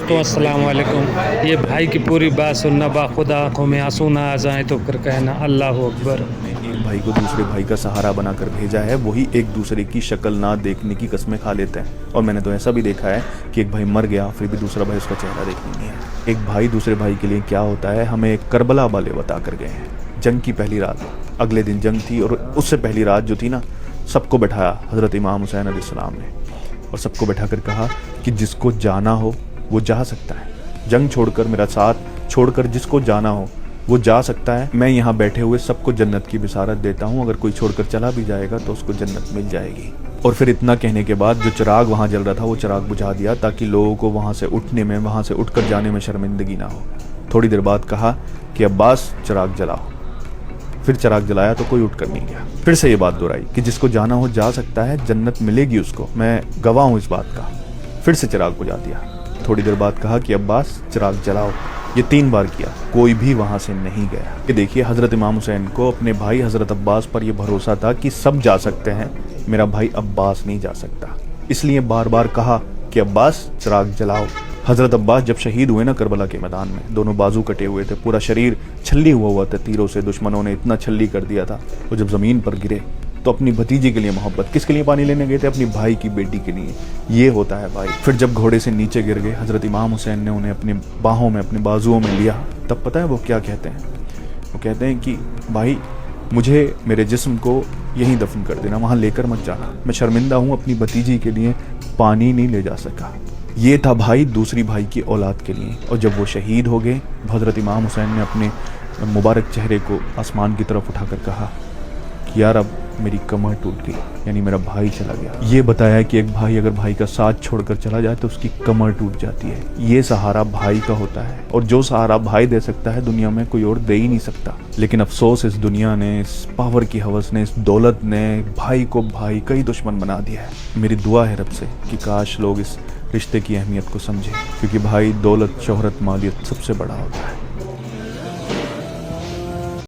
वालेकुम अस्सलाम वालेकुम। ये भाई की पूरी बात सुनना, बाखुदा आंखों में आंसू ना आ जाए तो फिर कहना अल्लाह अकबर। एक भाई को दूसरे भाई का सहारा बनाकर भेजा है, वही एक दूसरे की शक्ल ना देखने की कस्में खा लेते हैं। और मैंने तो ऐसा भी देखा है कि एक भाई मर गया फिर भी दूसरा भाई उसका चेहरा देखने नहीं है। एक भाई दूसरे भाई के लिए क्या होता है हमें एक करबला वाले बता कर गए हैं। जंग की पहली रात, अगले दिन जंग थी और उससे पहली रात जो थी ना, सबको बैठाया हज़रत इमाम हुसैन अलैहिस्सलाम ने और सबको बैठा कर कहा कि जिसको जाना हो वो जा सकता है। जंग छोड़कर, मेरा साथ छोड़कर जिसको जाना हो वो जा सकता है। मैं यहाँ बैठे हुए सबको जन्नत की बिसारत देता हूँ। अगर कोई छोड़कर चला भी जाएगा तो उसको जन्नत मिल जाएगी। और फिर इतना कहने के बाद जो चिराग वहाँ जल रहा था वो चिराग बुझा दिया ताकि लोगों को वहाँ से उठने में, वहाँ से उठकर जाने में शर्मिंदगी ना हो। थोड़ी देर बाद कहा कि अब्बास चिराग जलाओ। फिर चिराग जलाया तो कोई उठकर नहीं गया। फिर से ये बात दोहराई कि जिसको जाना हो जा सकता है, जन्नत मिलेगी उसको, मैं गवाह हूँ इस बात का। फिर से चिराग बुझा दिया। थोड़ी देर बाद कहा कि अब्बास चिराग जलाओ। ये 3 बार किया, कोई भी वहां से नहीं गया। ये देखिए, हजरत इमाम हुसैन को अपने भाई हजरत अब्बास पर यह भरोसा था कि सब जा सकते हैं, मेरा भाई अब्बास नहीं जा सकता। इसलिए बार बार कहा कि अब्बास चिराग जलाओ। हजरत अब्बास जब शहीद हुए ना करबला के मैदान में, दोनों बाजू कटे हुए थे, पूरा शरीर छल्ली हुआ था तीरों से, दुश्मनों ने इतना छल्ली कर दिया था। वो जब ज़मीन पर गिरे तो अपनी भतीजी के लिए मोहब्बत, किसके लिए पानी लेने गए थे? अपनी भाई की बेटी के लिए। ये होता है भाई। फिर जब घोड़े से नीचे गिर गए, हजरत इमाम हुसैन ने उन्हें अपनी बाहों में, अपने बाजुओं में लिया। तब पता है वो क्या कहते हैं? वो कहते हैं कि भाई मुझे मेरे जिस्म को यहीं दफन कर देना, वहाँ लेकर मत जाना। मैं शर्मिंदा हूँ, अपनी भतीजी के लिए पानी नहीं ले जा सका। ये था भाई दूसरी भाई की औलाद के लिए। और जब वो शहीद हो गए, हजरत इमाम हुसैन ने अपने मुबारक चेहरे को आसमान की तरफ उठाकर कहा कि यार अब मेरी कमर टूट गई, यानी मेरा भाई चला गया। ये बताया कि एक भाई अगर भाई का साथ छोड़कर चला जाए तो उसकी कमर टूट जाती है। ये सहारा भाई का होता है, और जो सहारा भाई दे सकता है दुनिया में कोई और दे ही नहीं सकता। लेकिन अफसोस, इस दुनिया ने, इस पावर की हवस ने, इस दौलत ने भाई को भाई कई दुश्मन बना दिया है। मेरी दुआ है रब से कि काश लोग इस रिश्ते की अहमियत को समझें, क्योंकि भाई, दौलत, शोहरत, मालियत सबसे बड़ा होता है।